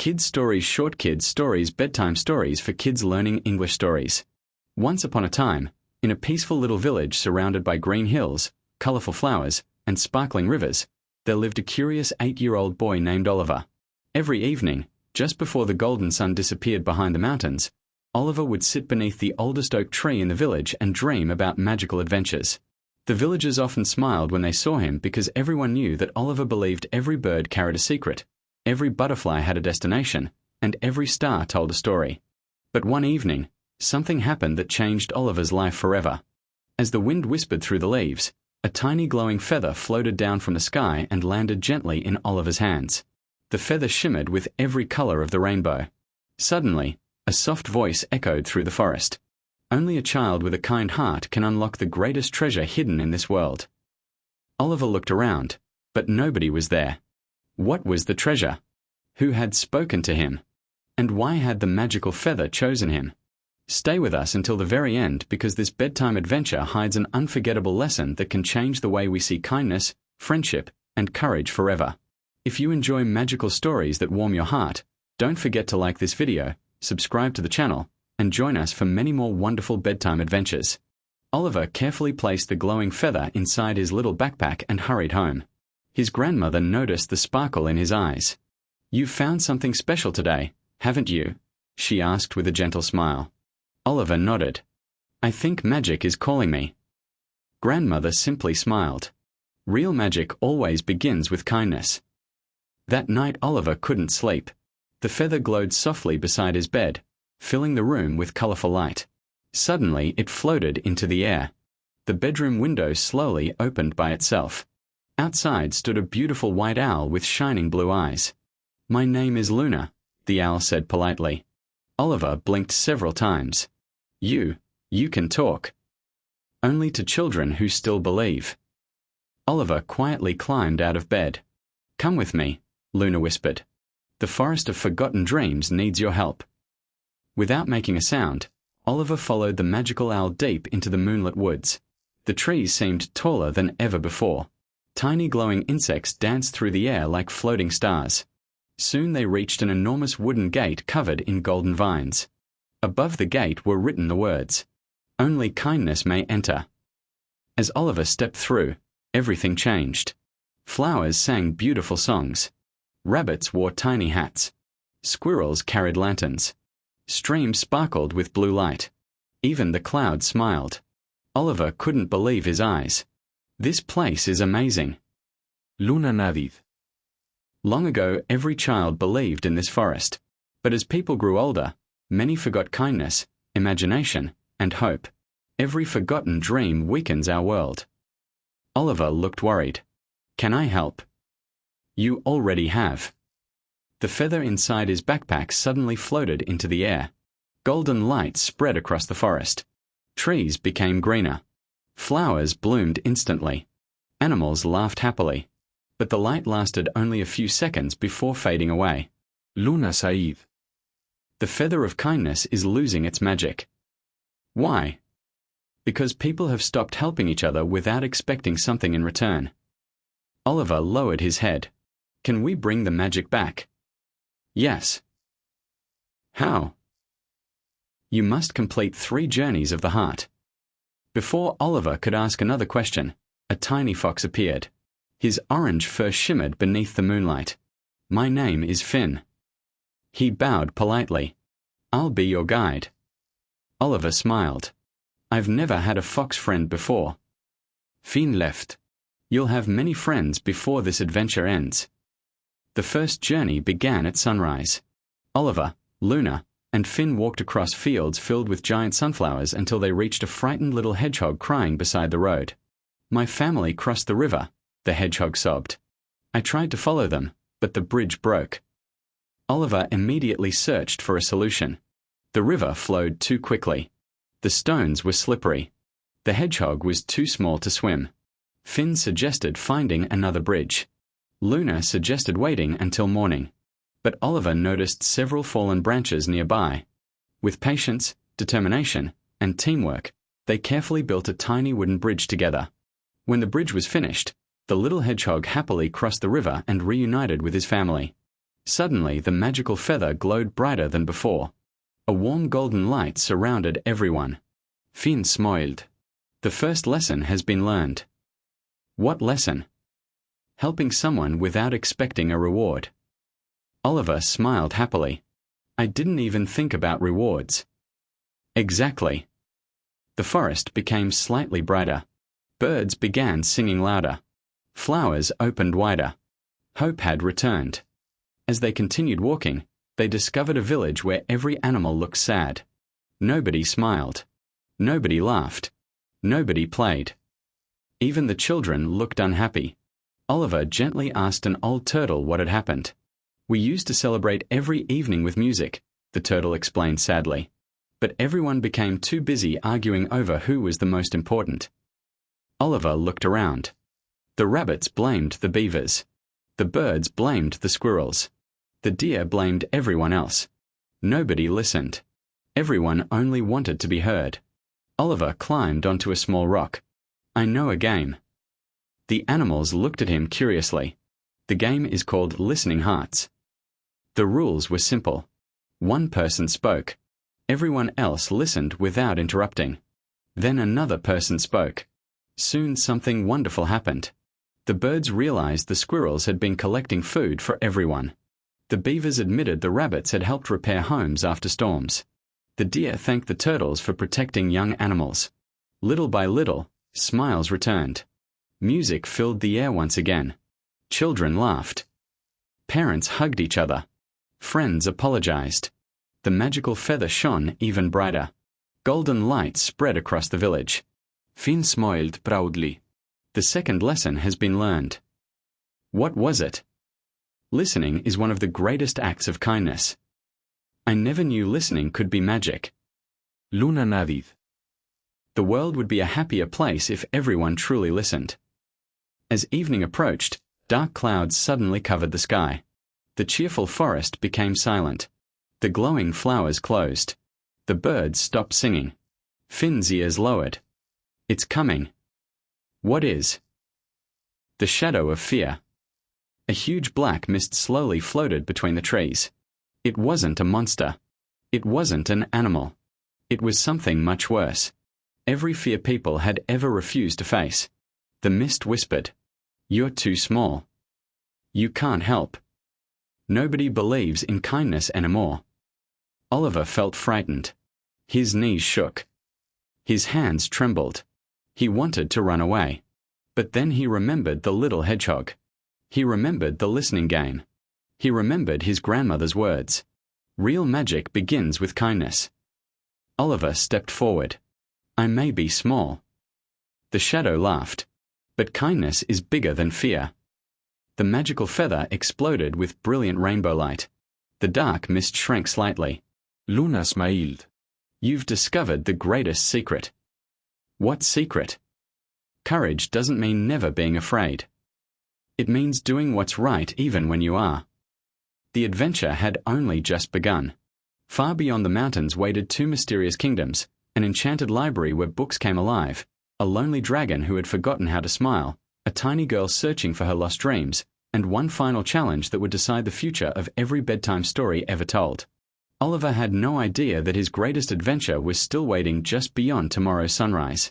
Kids Stories, Short Kids Stories, Bedtime Stories for kids learning English stories. Once upon a time, in a peaceful little village surrounded by green hills, colorful flowers, and sparkling rivers, there lived a curious 8-year-old boy named Oliver. Every evening, just before the golden sun disappeared behind the mountains, Oliver would sit beneath the oldest oak tree in the village and dream about magical adventures. The villagers often smiled when they saw him because everyone knew that Oliver believed every bird carried a secret, every butterfly had a destination, and every star told a story. But one evening, something happened that changed Oliver's life forever. As the wind whispered through the leaves, a tiny glowing feather floated down from the sky and landed gently in Oliver's hands. The feather shimmered with every color of the rainbow. Suddenly, a soft voice echoed through the forest. Only a child with a kind heart can unlock the greatest treasure hidden in this world. Oliver looked around, but nobody was there. What was the treasure? Who had spoken to him? And why had the magical feather chosen him? Stay with us until the very end because this bedtime adventure hides an unforgettable lesson that can change the way we see kindness, friendship, and courage forever. If you enjoy magical stories that warm your heart, don't forget to like this video, subscribe to the channel, and join us for many more wonderful bedtime adventures. Oliver carefully placed the glowing feather inside his little backpack and hurried home. His grandmother noticed the sparkle in his eyes. "You've found something special today, haven't you?" she asked with a gentle smile. Oliver nodded. "I think magic is calling me." Grandmother simply smiled. Real magic always begins with kindness. That night Oliver couldn't sleep. The feather glowed softly beside his bed, filling the room with colorful light. Suddenly it floated into the air. The bedroom window slowly opened by itself. Outside stood a beautiful white owl with shining blue eyes. "My name is Luna," the owl said politely. Oliver blinked several times. You can talk." "Only to children who still believe." Oliver quietly climbed out of bed. "Come with me," Luna whispered. "The forest of forgotten dreams needs your help." Without making a sound, Oliver followed the magical owl deep into the moonlit woods. The trees seemed taller than ever before. Tiny glowing insects danced through the air like floating stars. Soon they reached an enormous wooden gate covered in golden vines. Above the gate were written the words, "Only kindness may enter." As Oliver stepped through, everything changed. Flowers sang beautiful songs. Rabbits wore tiny hats. Squirrels carried lanterns. Streams sparkled with blue light. Even the clouds smiled. Oliver couldn't believe his eyes. "This place is amazing." Luna Navid. Long ago, every child believed in this forest. But as people grew older, many forgot kindness, imagination, and hope. Every forgotten dream weakens our world. Oliver looked worried. "Can I help?" "You already have." The feather inside his backpack suddenly floated into the air. Golden light spread across the forest. Trees became greener. Flowers bloomed instantly. Animals laughed happily. But the light lasted only a few seconds before fading away. Luna Said. The feather of kindness is losing its magic. Why? Because people have stopped helping each other without expecting something in return. Oliver lowered his head. "Can we bring the magic back?" "Yes." "How?" "You must complete 3 journeys of the heart." Before Oliver could ask another question, a tiny fox appeared. His orange fur shimmered beneath the moonlight. "My name is Finn." He bowed politely. "I'll be your guide." Oliver smiled. "I've never had a fox friend before." Finn left. "You'll have many friends before this adventure ends." The first journey began at sunrise. Oliver, Luna, and Finn walked across fields filled with giant sunflowers until they reached a frightened little hedgehog crying beside the road. "My family crossed the river," the hedgehog sobbed. "I tried to follow them, but the bridge broke." Oliver immediately searched for a solution. The river flowed too quickly. The stones were slippery. The hedgehog was too small to swim. Finn suggested finding another bridge. Luna suggested waiting until morning. But Oliver noticed several fallen branches nearby. With patience, determination, and teamwork, they carefully built a tiny wooden bridge together. When the bridge was finished, the little hedgehog happily crossed the river and reunited with his family. Suddenly, the magical feather glowed brighter than before. A warm golden light surrounded everyone. Fin smoiled. The first lesson has been learned. What lesson? Helping someone without expecting a reward. Oliver smiled happily. I didn't even think about rewards. Exactly. The forest became slightly brighter. Birds began singing louder. Flowers opened wider. Hope had returned. As they continued walking, they discovered a village where every animal looked sad. Nobody smiled. Nobody laughed. Nobody played. Even the children looked unhappy. Oliver gently asked an old turtle what had happened. We used to celebrate every evening with music, the turtle explained sadly. But everyone became too busy arguing over who was the most important. Oliver looked around. The rabbits blamed the beavers. The birds blamed the squirrels. The deer blamed everyone else. Nobody listened. Everyone only wanted to be heard. Oliver climbed onto a small rock. I know a game. The animals looked at him curiously. The game is called Listening Hearts. The rules were simple. One person spoke. Everyone else listened without interrupting. Then another person spoke. Soon something wonderful happened. The birds realized the squirrels had been collecting food for everyone. The beavers admitted the rabbits had helped repair homes after storms. The deer thanked the turtles for protecting young animals. Little by little, smiles returned. Music filled the air once again. Children laughed. Parents hugged each other. Friends apologized. The magical feather shone even brighter. Golden light spread across the village. Fin smiled proudly. The second lesson has been learned. What was it? Listening is one of the greatest acts of kindness. I never knew listening could be magic. Luna Nadid. The world would be a happier place if everyone truly listened. As evening approached, dark clouds suddenly covered the sky. The cheerful forest became silent. The glowing flowers closed. The birds stopped singing. Fin's ears lowered. It's coming. What is? The shadow of fear. A huge black mist slowly floated between the trees. It wasn't a monster. It wasn't an animal. It was something much worse. Every fear people had ever refused to face. The mist whispered, "You're too small. You can't help. Nobody believes in kindness anymore." Oliver felt frightened. His knees shook. His hands trembled. He wanted to run away. But then he remembered the little hedgehog. He remembered the listening game. He remembered his grandmother's words. Real magic begins with kindness. Oliver stepped forward. I may be small. The shadow laughed. But kindness is bigger than fear. The magical feather exploded with brilliant rainbow light. The dark mist shrank slightly. Luna smiled. You've discovered the greatest secret. What secret? Courage doesn't mean never being afraid. It means doing what's right even when you are. The adventure had only just begun. Far beyond the mountains waited two mysterious kingdoms, an enchanted library where books came alive, a lonely dragon who had forgotten how to smile, a tiny girl searching for her lost dreams, and one final challenge that would decide the future of every bedtime story ever told. Oliver had no idea that his greatest adventure was still waiting just beyond tomorrow's sunrise.